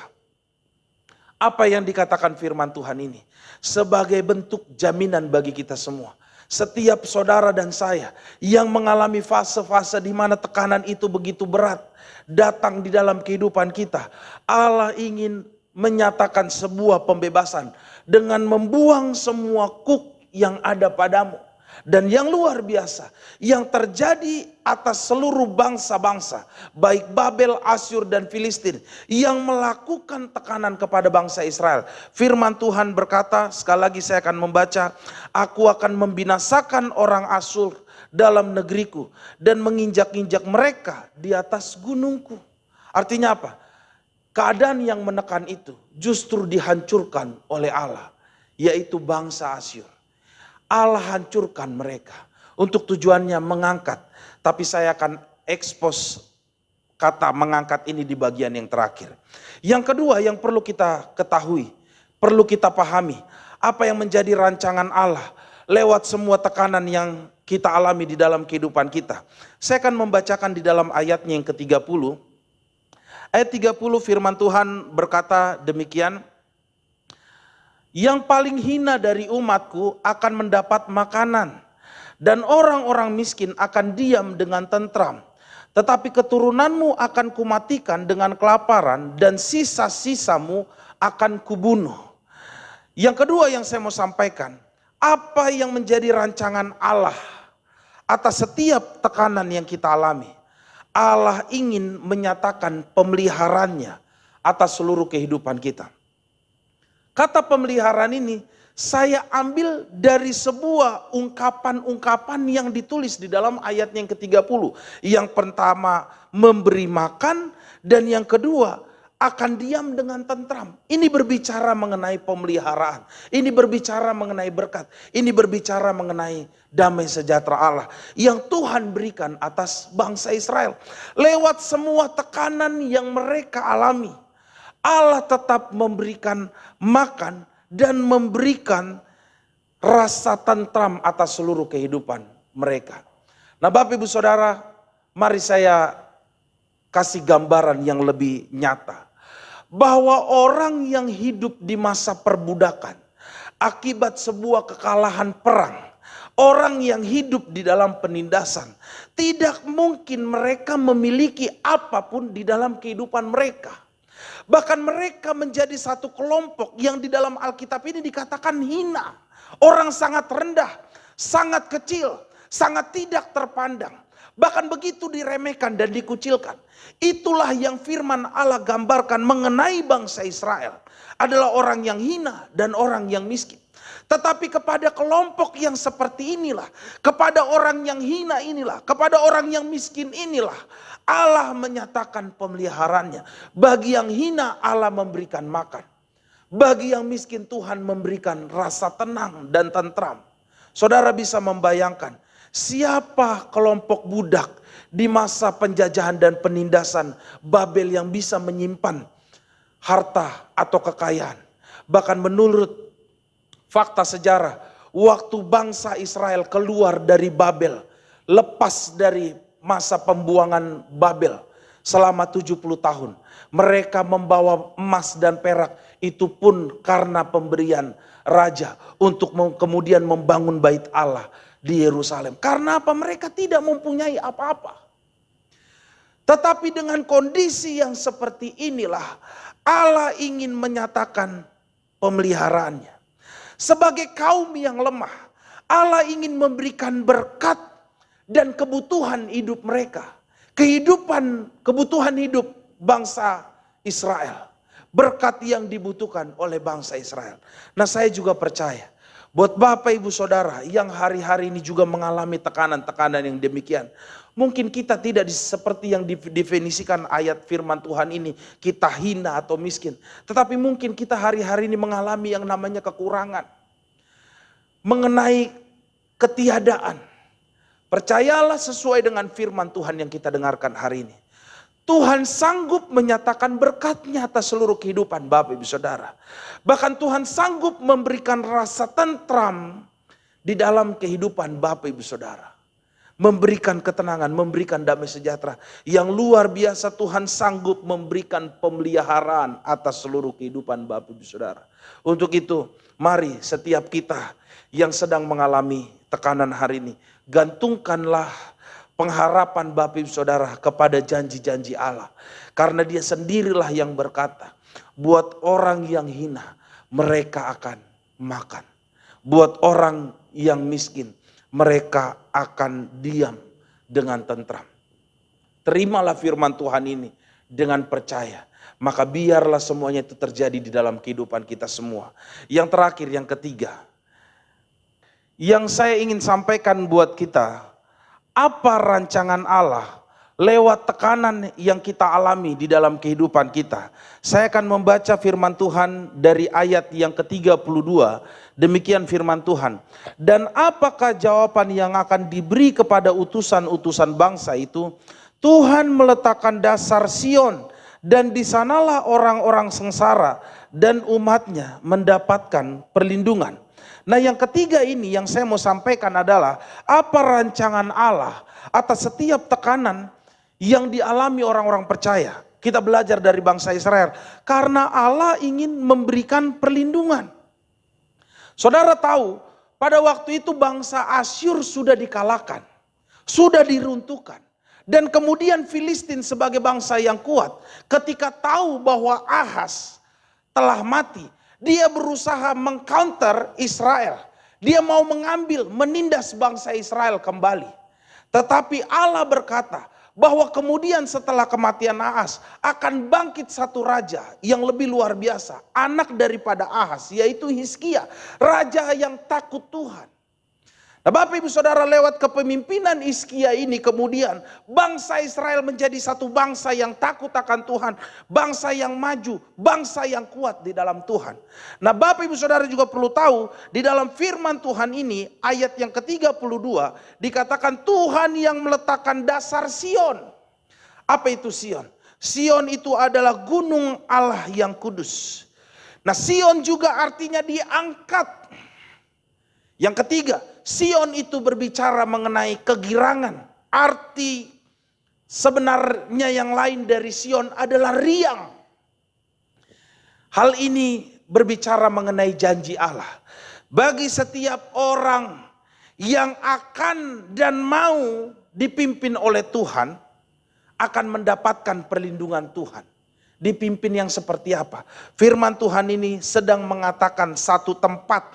apa yang dikatakan firman Tuhan ini sebagai bentuk jaminan bagi kita semua. Setiap saudara dan saya yang mengalami fase-fase di mana tekanan itu begitu berat datang di dalam kehidupan kita, Allah ingin menyatakan sebuah pembebasan dengan membuang semua kuk yang ada padamu. Dan yang luar biasa yang terjadi atas seluruh bangsa-bangsa, baik Babel, Asyur dan Filistin, yang melakukan tekanan kepada bangsa Israel. Firman Tuhan berkata, sekali lagi saya akan membaca, aku akan membinasakan orang Asyur dalam negeriku dan menginjak-injak mereka di atas gunungku. Artinya apa? Keadaan yang menekan itu justru dihancurkan oleh Allah, yaitu bangsa Asyur. Allah hancurkan mereka untuk tujuannya mengangkat. Tapi saya akan ekspos kata mengangkat ini di bagian yang terakhir. Yang kedua yang perlu kita ketahui, perlu kita pahami, apa yang menjadi rancangan Allah lewat semua tekanan yang kita alami di dalam kehidupan kita. Saya akan membacakan di dalam ayatnya yang ke-30. Ayat 30 firman Tuhan berkata demikian. Yang paling hina dari umatku akan mendapat makanan, dan orang-orang miskin akan diam dengan tentram. Tetapi keturunanmu akan kumatikan dengan kelaparan, dan sisa-sisamu akan kubunuh. Yang kedua yang saya mau sampaikan, apa yang menjadi rancangan Allah atas setiap tekanan yang kita alami. Allah ingin menyatakan pemeliharaannya atas seluruh kehidupan kita. Kata pemeliharaan ini saya ambil dari sebuah ungkapan-ungkapan yang ditulis di dalam ayat yang ke-30. Yang pertama memberi makan, dan yang kedua akan diam dengan tentram. Ini berbicara mengenai pemeliharaan. Ini berbicara mengenai berkat. Ini berbicara mengenai damai sejahtera Allah yang Tuhan berikan atas bangsa Israel. Lewat semua tekanan yang mereka alami, Allah tetap memberikan makan dan memberikan rasa tentram atas seluruh kehidupan mereka. Nah, Bapak Ibu Saudara, mari saya kasih gambaran yang lebih nyata. Bahwa orang yang hidup di masa perbudakan akibat sebuah kekalahan perang, orang yang hidup di dalam penindasan, tidak mungkin mereka memiliki apapun di dalam kehidupan mereka. Bahkan mereka menjadi satu kelompok yang di dalam Alkitab ini dikatakan hina. Orang sangat rendah, sangat kecil, sangat tidak terpandang. Bahkan begitu diremehkan dan dikucilkan. Itulah yang firman Allah gambarkan mengenai bangsa Israel. Adalah orang yang hina dan orang yang miskin. Tetapi kepada kelompok yang seperti inilah, kepada orang yang hina inilah, kepada orang yang miskin inilah, Allah menyatakan pemeliharaannya. Bagi yang hina Allah memberikan makan. Bagi yang miskin Tuhan memberikan rasa tenang dan tentram. Saudara bisa membayangkan siapa kelompok budak di masa penjajahan dan penindasan Babel yang bisa menyimpan harta atau kekayaan. Bahkan menurut fakta sejarah, waktu bangsa Israel keluar dari Babel, lepas dari masa pembuangan Babel selama 70 tahun. Mereka membawa emas dan perak, itu pun karena pemberian raja untuk kemudian membangun bait Allah di Yerusalem. Karena apa? Mereka tidak mempunyai apa-apa. Tetapi dengan kondisi yang seperti inilah Allah ingin menyatakan pemeliharaannya. Sebagai kaum yang lemah, Allah ingin memberikan berkat dan kebutuhan hidup mereka. Kebutuhan hidup bangsa Israel. Berkat yang dibutuhkan oleh bangsa Israel. Nah, saya juga percaya buat Bapak Ibu Saudara yang hari-hari ini juga mengalami tekanan-tekanan yang demikian. Mungkin kita tidak seperti yang didefinisikan ayat firman Tuhan ini, kita hina atau miskin. Tetapi mungkin kita hari-hari ini mengalami yang namanya kekurangan. Mengenai ketiadaan. Percayalah sesuai dengan firman Tuhan yang kita dengarkan hari ini. Tuhan sanggup menyatakan berkat-Nya atas seluruh kehidupan Bapak Ibu Saudara. Bahkan Tuhan sanggup memberikan rasa tentram di dalam kehidupan Bapak Ibu Saudara. Memberikan ketenangan, memberikan damai sejahtera. Yang luar biasa Tuhan sanggup memberikan pemeliharaan atas seluruh kehidupan Bapak Ibu Saudara. Untuk itu, mari setiap kita yang sedang mengalami tekanan hari ini, gantungkanlah pengharapan Bapak Ibu Saudara kepada janji-janji Allah. Karena Dia sendirilah yang berkata, buat orang yang hina, mereka akan makan. Buat orang yang miskin, mereka akan diam dengan tentram. Terimalah firman Tuhan ini dengan percaya. Maka biarlah semuanya itu terjadi di dalam kehidupan kita semua. Yang terakhir, yang ketiga. Yang saya ingin sampaikan buat kita, apa rancangan Allah lewat tekanan yang kita alami di dalam kehidupan kita. Saya akan membaca firman Tuhan dari ayat yang ke-32. Demikian firman Tuhan. Dan apakah jawaban yang akan diberi kepada utusan-utusan bangsa itu? Tuhan meletakkan dasar Sion, dan di sanalah orang-orang sengsara dan umat-Nya mendapatkan perlindungan. Nah, yang ketiga ini yang saya mau sampaikan adalah apa rancangan Allah atas setiap tekanan yang dialami orang-orang percaya. Kita belajar dari bangsa Israel karena Allah ingin memberikan perlindungan. Saudara tahu, pada waktu itu bangsa Asyur sudah dikalahkan, sudah diruntuhkan. Dan kemudian Filistin sebagai bangsa yang kuat, ketika tahu bahwa Ahaz telah mati, dia berusaha mengcounter Israel. Dia mau mengambil, menindas bangsa Israel kembali. Tetapi Allah berkata bahwa kemudian setelah kematian Ahaz akan bangkit satu raja yang lebih luar biasa. Anak daripada Ahaz, yaitu Hizkia, raja yang takut Tuhan. Nah, Bapak Ibu Saudara, lewat kepemimpinan Hizkia ini kemudian bangsa Israel menjadi satu bangsa yang takut akan Tuhan. Bangsa yang maju, bangsa yang kuat di dalam Tuhan. Nah, Bapak Ibu Saudara juga perlu tahu di dalam firman Tuhan ini ayat yang ke-32 dikatakan Tuhan yang meletakkan dasar Sion. Apa itu Sion? Sion itu adalah gunung Allah yang kudus. Nah, Sion juga artinya diangkat. Yang ketiga, Sion itu berbicara mengenai kegirangan. Arti sebenarnya yang lain dari Sion adalah riang. Hal ini berbicara mengenai janji Allah. Bagi setiap orang yang akan dan mau dipimpin oleh Tuhan, akan mendapatkan perlindungan Tuhan. Dipimpin yang seperti apa? Firman Tuhan ini sedang mengatakan satu tempat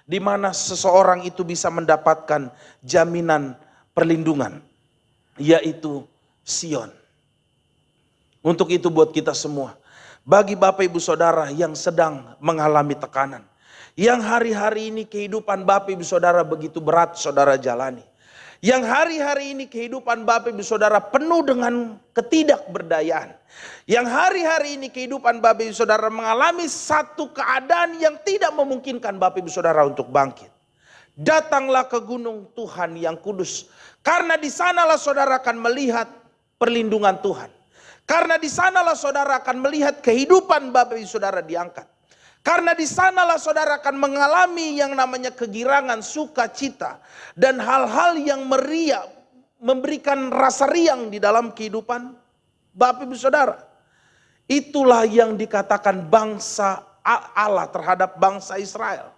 di mana seseorang itu bisa mendapatkan jaminan perlindungan, yaitu Sion. Untuk itu buat kita semua, bagi Bapak Ibu Saudara yang sedang mengalami tekanan, yang hari-hari ini kehidupan Bapak Ibu Saudara begitu berat saudara jalani, yang hari-hari ini kehidupan Bapak Ibu Saudara penuh dengan ketidakberdayaan, yang hari-hari ini kehidupan Bapak Ibu Saudara mengalami satu keadaan yang tidak memungkinkan Bapak Ibu Saudara untuk bangkit. Datanglah ke gunung Tuhan yang kudus, karena di sanalah saudara akan melihat perlindungan Tuhan. Karena di sanalah saudara akan melihat kehidupan Bapak Ibu Saudara diangkat. Karena di sanalah saudara akan mengalami yang namanya kegirangan, sukacita, dan hal-hal yang meriah, memberikan rasa riang di dalam kehidupan Bapak Ibu Saudara. Itulah yang dikatakan bangsa Allah terhadap bangsa Israel.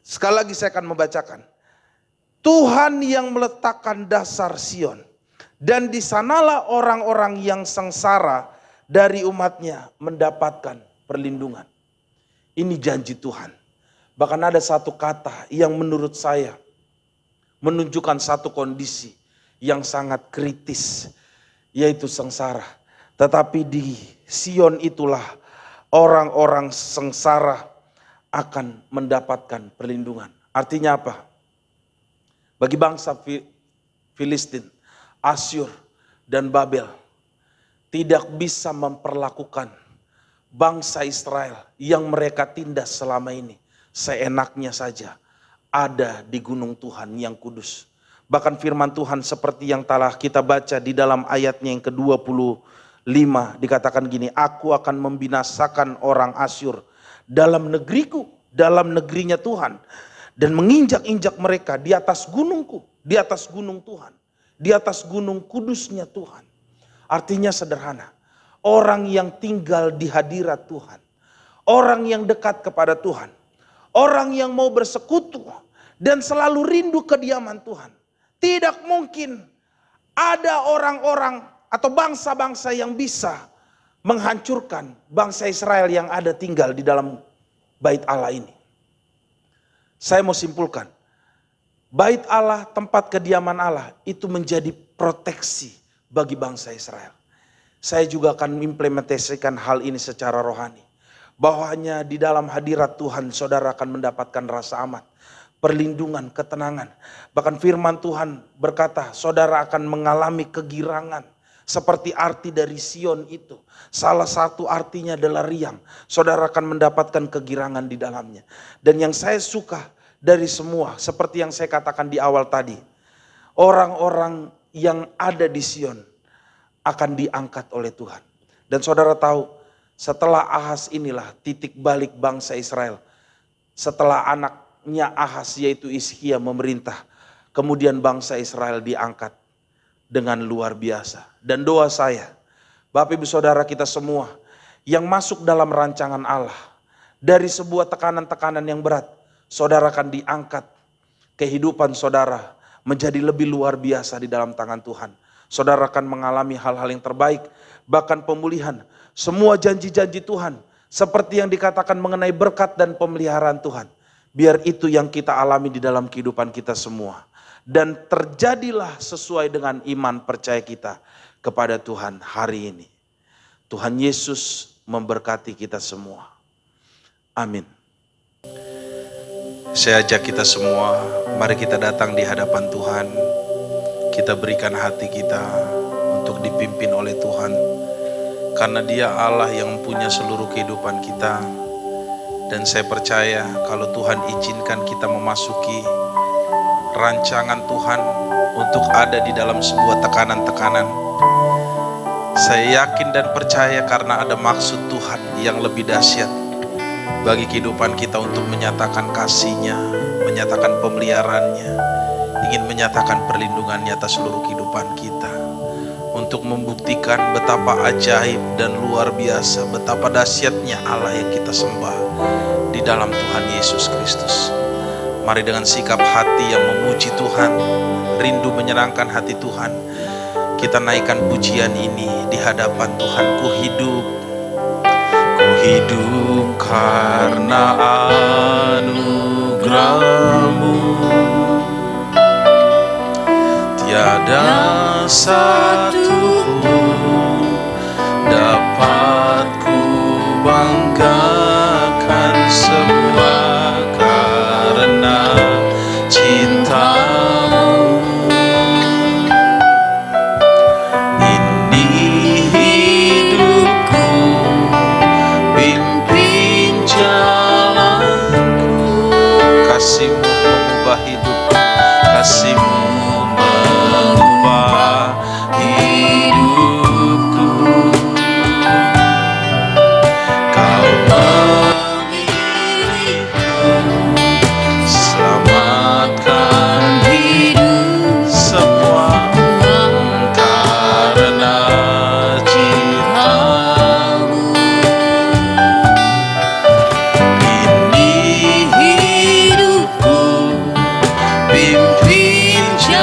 Sekali lagi saya akan membacakan. Tuhan yang meletakkan dasar Sion, dan di sanalah orang-orang yang sengsara dari umatnya mendapatkan perlindungan. Ini janji Tuhan. Bahkan ada satu kata yang menurut saya menunjukkan satu kondisi yang sangat kritis, yaitu sengsara. Tetapi di Sion itulah orang-orang sengsara akan mendapatkan perlindungan. Artinya apa? Bagi bangsa Filistin, Asyur, dan Babel tidak bisa memperlakukan bangsa Israel yang mereka tindas selama ini seenaknya saja ada di gunung Tuhan yang kudus. Bahkan firman Tuhan seperti yang telah kita baca di dalam ayatnya yang ke-25 dikatakan gini, aku akan membinasakan orang Asyur dalam negeriku, dalam negerinya Tuhan, dan menginjak-injak mereka di atas gunungku, di atas gunung Tuhan, di atas gunung kudusnya Tuhan. Artinya sederhana, orang yang tinggal di hadirat Tuhan, orang yang dekat kepada Tuhan, orang yang mau bersekutu dan selalu rindu kediaman Tuhan. Tidak mungkin ada orang-orang atau bangsa-bangsa yang bisa menghancurkan bangsa Israel yang ada tinggal di dalam bait Allah ini. Saya mau simpulkan, bait Allah, tempat kediaman Allah itu menjadi proteksi bagi bangsa Israel. Saya juga akan mengimplementasikan hal ini secara rohani. Bahwa hanya di dalam hadirat Tuhan saudara akan mendapatkan rasa aman, perlindungan, ketenangan. Bahkan firman Tuhan berkata saudara akan mengalami kegirangan. Seperti arti dari Sion itu. Salah satu artinya adalah riang. Saudara akan mendapatkan kegirangan di dalamnya. Dan yang saya suka dari semua, seperti yang saya katakan di awal tadi, orang-orang yang ada di Sion akan diangkat oleh Tuhan. Dan saudara tahu, setelah Ahaz inilah titik balik bangsa Israel. Setelah anaknya Ahaz yaitu Hizkia memerintah, kemudian bangsa Israel diangkat dengan luar biasa. Dan doa saya, Bapak Ibu Saudara kita semua yang masuk dalam rancangan Allah, dari sebuah tekanan-tekanan yang berat, saudara akan diangkat, kehidupan saudara menjadi lebih luar biasa di dalam tangan Tuhan. Saudara akan mengalami hal-hal yang terbaik, bahkan pemulihan. Semua janji-janji Tuhan, seperti yang dikatakan mengenai berkat dan pemeliharaan Tuhan, biar itu yang kita alami di dalam kehidupan kita semua. Dan terjadilah sesuai dengan iman percaya kita kepada Tuhan hari ini. Tuhan Yesus memberkati kita semua. Amin. Saya ajak kita semua, mari kita datang di hadapan Tuhan. Kita berikan hati kita untuk dipimpin oleh Tuhan. Karena Dia Allah yang punya seluruh kehidupan kita. Dan saya percaya kalau Tuhan izinkan kita memasuki rancangan Tuhan untuk ada di dalam sebuah tekanan-tekanan, Saya yakin dan percaya karena ada maksud Tuhan yang lebih dahsyat bagi kehidupan kita untuk menyatakan kasih-Nya, menyatakan pemeliharaannya, ingin menyatakan perlindungannya atas seluruh kehidupan kita, untuk membuktikan betapa ajaib dan luar biasa, betapa dahsyatnya Allah yang kita sembah di dalam Tuhan Yesus Kristus. Mari dengan sikap hati yang memuji Tuhan, rindu menyenangkan hati Tuhan, kita naikkan pujian ini di hadapan Tuhan. Ku hidup karena anugerah-Mu, tiada satu pun dapat ku banggakan, semua karena cinta-Mu. Ini hidupku, pimpin jalanku, kasih-Mu mengubah hidupku, kasih-Mu mengubah hidupku. Kau memilihku, selamatkan hidup semua karena cinta-Mu. Ini hidupku, pimpin jalanku,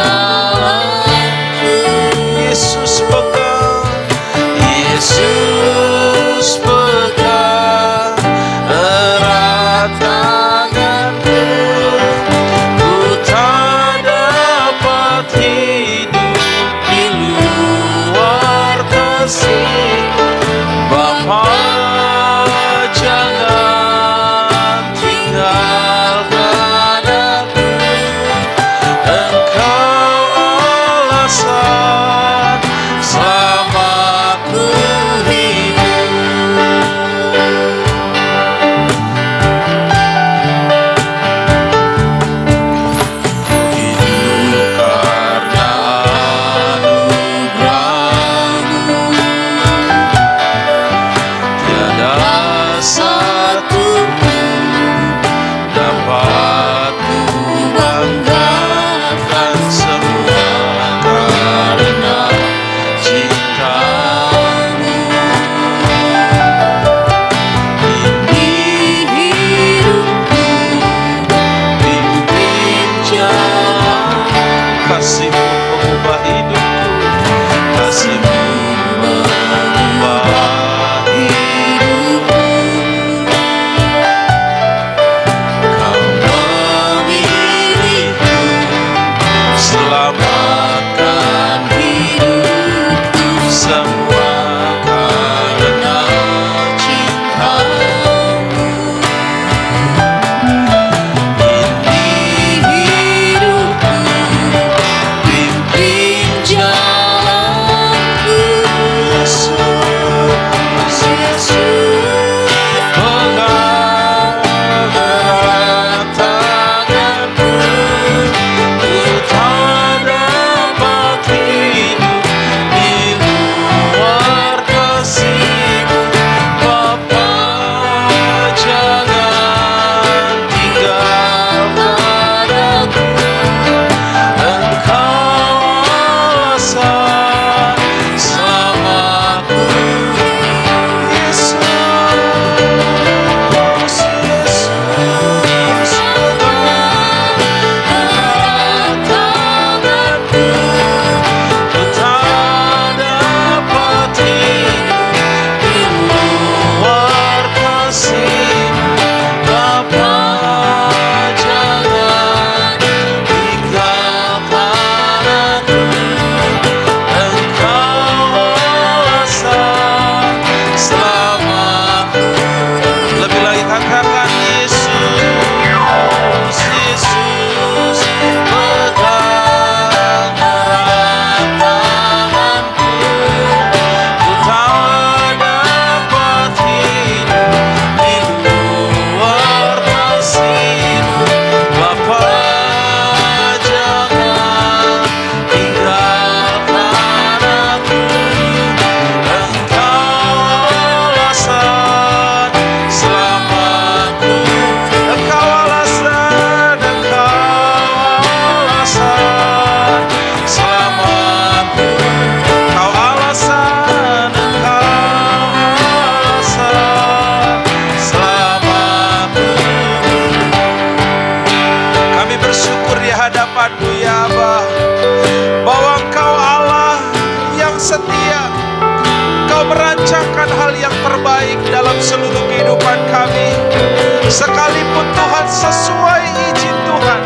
Sekalipun Tuhan sesuai izin Tuhan,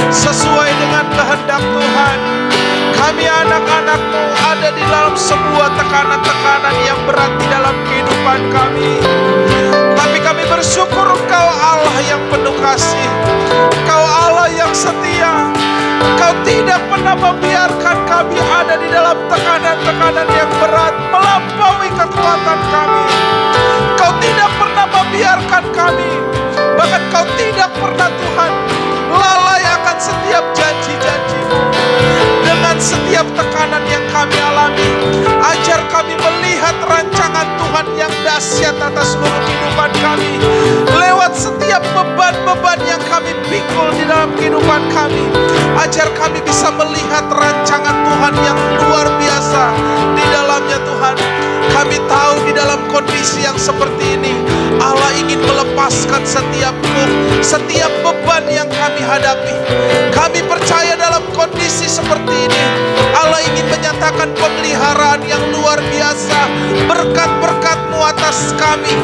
sesuai dengan kehendak Tuhan, kami anak-anak-Mu ada di dalam sebuah tekanan-tekanan yang berat di dalam kehidupan kami. Tapi kami bersyukur Engkau Allah yang penuh kasih, Engkau Allah yang setia. Engkau tidak pernah membiarkan kami ada di dalam tekanan-tekanan yang berat melampaui kekuatan kami. Engkau tidak pernah membiarkan kami, bahkan Kau tidak pernah Tuhan lalai akan setiap janji-janji-Mu. Dengan setiap tekanan yang kami alami, ajar kami melihat rancangan Tuhan yang dahsyat atas seluruh kehidupan kami. Lewat setiap beban-beban yang kami pikul di dalam kehidupan kami, ajar kami bisa melihat rancangan Tuhan yang luar biasa di dalamnya Tuhan. Kami tahu di dalam kondisi yang seperti ini, Allah ingin melepaskan setiap beban yang kami hadapi. Kami percaya dalam kondisi seperti ini, Allah ingin menyatakan pemeliharaan yang luar biasa, berkat-berkat-Mu atas kami.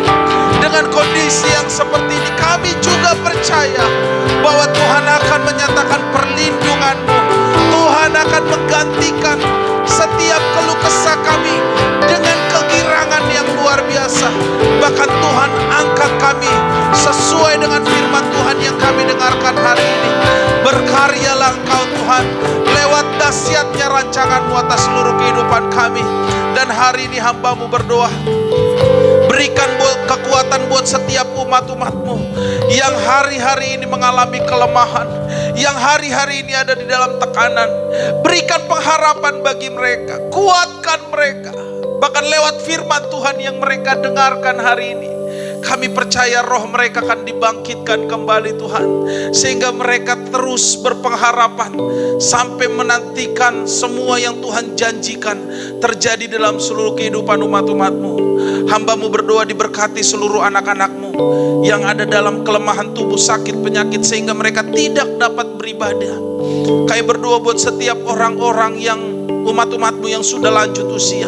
Dengan kondisi yang seperti ini, kami juga percaya bahwa Tuhan akan menyatakan perlindungan-Mu. Tuhan akan menggantikan setiap keluh kesah kami dengan kegirangan yang luar biasa. Bahkan Tuhan angkat kami sesuai dengan firman Tuhan yang kami dengarkan hari ini. Berkaryalah Engkau Tuhan lewat dahsyatnya rancangan-Mu atas seluruh kehidupan kami. Dan hari ini hamba-Mu berdoa, berikan kekuatan buat setiap umat-umat-Mu yang hari-hari ini mengalami kelemahan, yang hari-hari ini ada di dalam tekanan. Berikan pengharapan bagi mereka, kuatkan mereka. Bahkan lewat firman Tuhan yang mereka dengarkan hari ini, kami percaya roh mereka akan dibangkitkan kembali Tuhan, sehingga mereka terus berpengharapan sampai menantikan semua yang Tuhan janjikan terjadi dalam seluruh kehidupan umat-umat-Mu. Hamba-Mu berdoa diberkati seluruh anak-anak-Mu yang ada dalam kelemahan tubuh, sakit, penyakit, sehingga mereka tidak dapat beribadah. Kami berdoa buat setiap orang-orang yang umat-umat-Mu yang sudah lanjut usia,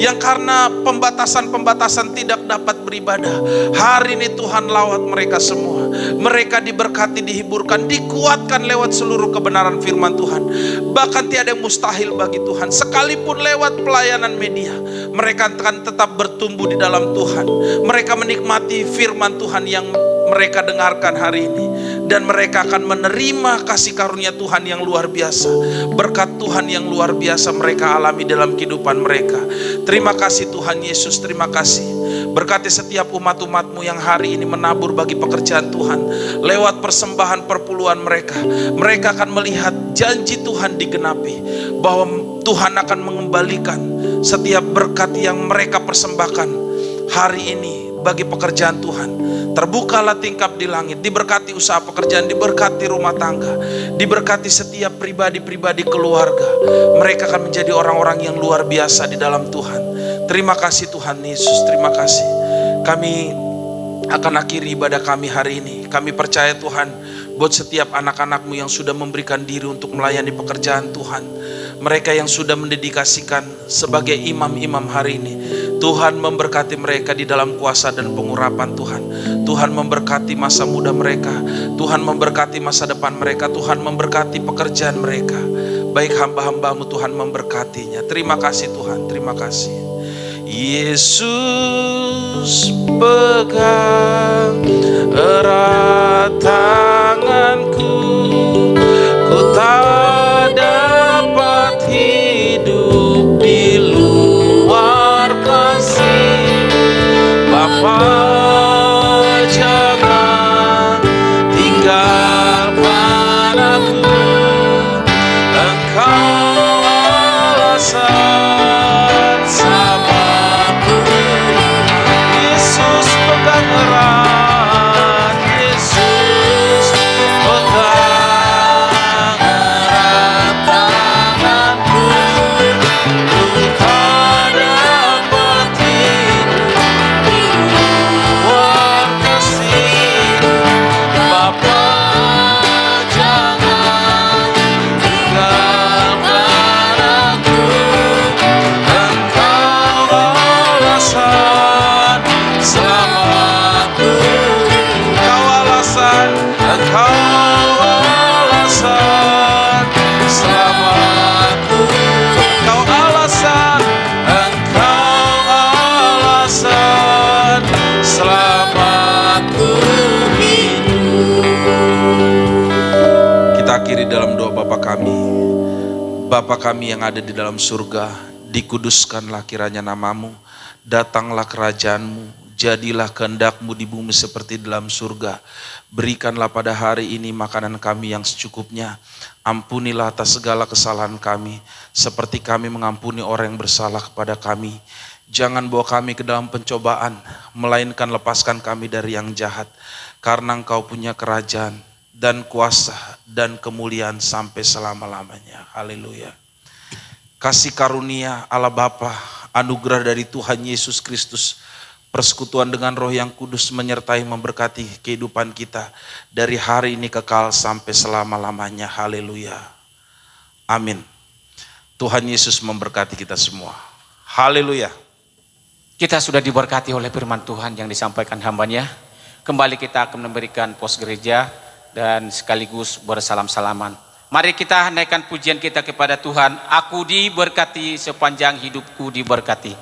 yang karena pembatasan-pembatasan tidak dapat beribadah. Hari ini Tuhan lawat mereka semua. Mereka diberkati, dihiburkan, dikuatkan lewat seluruh kebenaran firman Tuhan. Bahkan tiada yang mustahil bagi Tuhan. Sekalipun lewat pelayanan media, mereka akan tetap bertumbuh di dalam Tuhan. Mereka menikmati firman Tuhan yang mereka dengarkan hari ini. Dan mereka akan menerima kasih karunia Tuhan yang luar biasa. Berkat Tuhan yang luar biasa mereka alami dalam kehidupan mereka. Terima kasih Tuhan Yesus, terima kasih. Berkati setiap umat-umat-Mu yang hari ini menabur bagi pekerjaan Tuhan. Lewat persembahan perpuluhan mereka, mereka akan melihat janji Tuhan digenapi, bahwa Tuhan akan mengembalikan setiap berkat yang mereka persembahkan hari ini bagi pekerjaan Tuhan. Terbukalah tingkap di langit, diberkati usaha pekerjaan, diberkati rumah tangga, diberkati setiap pribadi-pribadi keluarga. Mereka akan menjadi orang-orang yang luar biasa di dalam Tuhan. Terima kasih Tuhan Yesus, terima kasih. Kami akan akhiri ibadah kami hari ini. Kami percaya Tuhan, buat setiap anak-anak-Mu yang sudah memberikan diri untuk melayani pekerjaan Tuhan, mereka yang sudah mendedikasikan sebagai imam-imam hari ini, Tuhan memberkati mereka di dalam kuasa dan pengurapan Tuhan. Tuhan memberkati masa muda mereka, Tuhan memberkati masa depan mereka, Tuhan memberkati pekerjaan mereka. Baik hamba-hamba-Mu Tuhan memberkatinya. Terima kasih Tuhan, terima kasih. Yesus pegang erat tanganku, ku tak dapat hidup di luar kasih Bapa. Jangan tinggalkan aku, Engkau alasan sababku. Yesus pegang erat, Yesus pegang erat tanganku, ku tak dapat hidup di luar dalam doa Bapa kami. Bapa kami yang ada di dalam surga, dikuduskanlah kiranya namamu, datanglah kerajaanmu, jadilah kehendak-Mu di bumi seperti dalam surga. Berikanlah pada hari ini makanan kami yang secukupnya. Ampunilah atas segala kesalahan kami, seperti kami mengampuni orang yang bersalah kepada kami. Jangan bawa kami ke dalam pencobaan, melainkan lepaskan kami dari yang jahat. Karena Engkau punya kerajaan dan kuasa dan kemuliaan sampai selama-lamanya. Haleluya. Kasih karunia Allah Bapa, anugerah dari Tuhan Yesus Kristus, persekutuan dengan Roh yang Kudus menyertai memberkati kehidupan kita dari hari ini kekal sampai selama-lamanya. Haleluya. Amin. Tuhan Yesus memberkati kita semua. Haleluya. Kita sudah diberkati oleh firman Tuhan yang disampaikan hambanya. Kembali kita akan memberikan pos gereja dan sekaligus bersalam-salaman. Mari kita naikkan pujian kita kepada Tuhan. Aku diberkati sepanjang hidupku diberkati.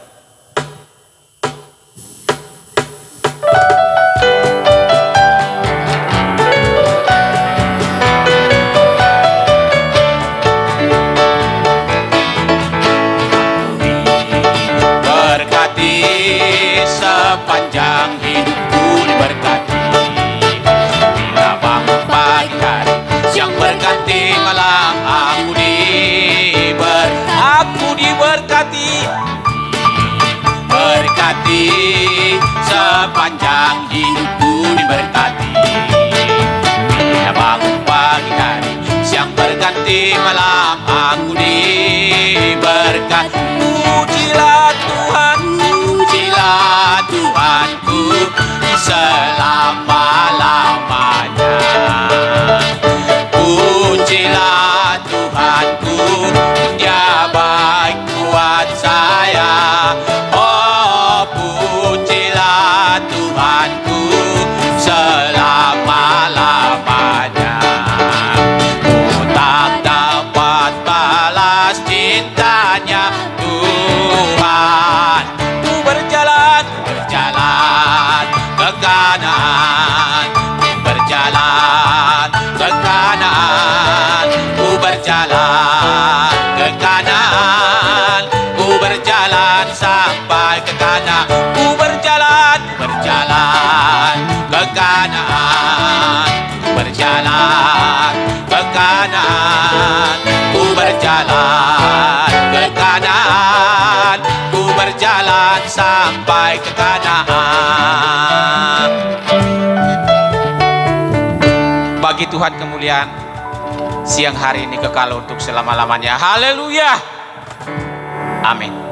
Berkati sepanjang hidupku diberkati. Bila bangun pagi hari, siang berganti malam, aku diberkati. Berkati sepanjang hidupku diberkati. Bila bangun pagi hari, siang berganti malam, aku diberkati. Pujilah Tuhan, pujilah Tuhanku selama-lamanya. Pujilah Tuhanku, Dia baik buat saya. Oh, pujilah Tuhanku selama-lamanya. Ku tak dapat balas cintanya Tuhan. Ku berjalan ke kanan, ku berjalan ke kanan, ku berjalan ke kanan, ku berjalan sampai ke kanan, ku berjalan ke kanan, ku berjalan ke kanan, ku berjalan ke kanan, ku berjalan sampai ke Kanaan. Bagi Tuhan kemuliaan siang hari ini kekal untuk selama-lamanya. Haleluya. Amin.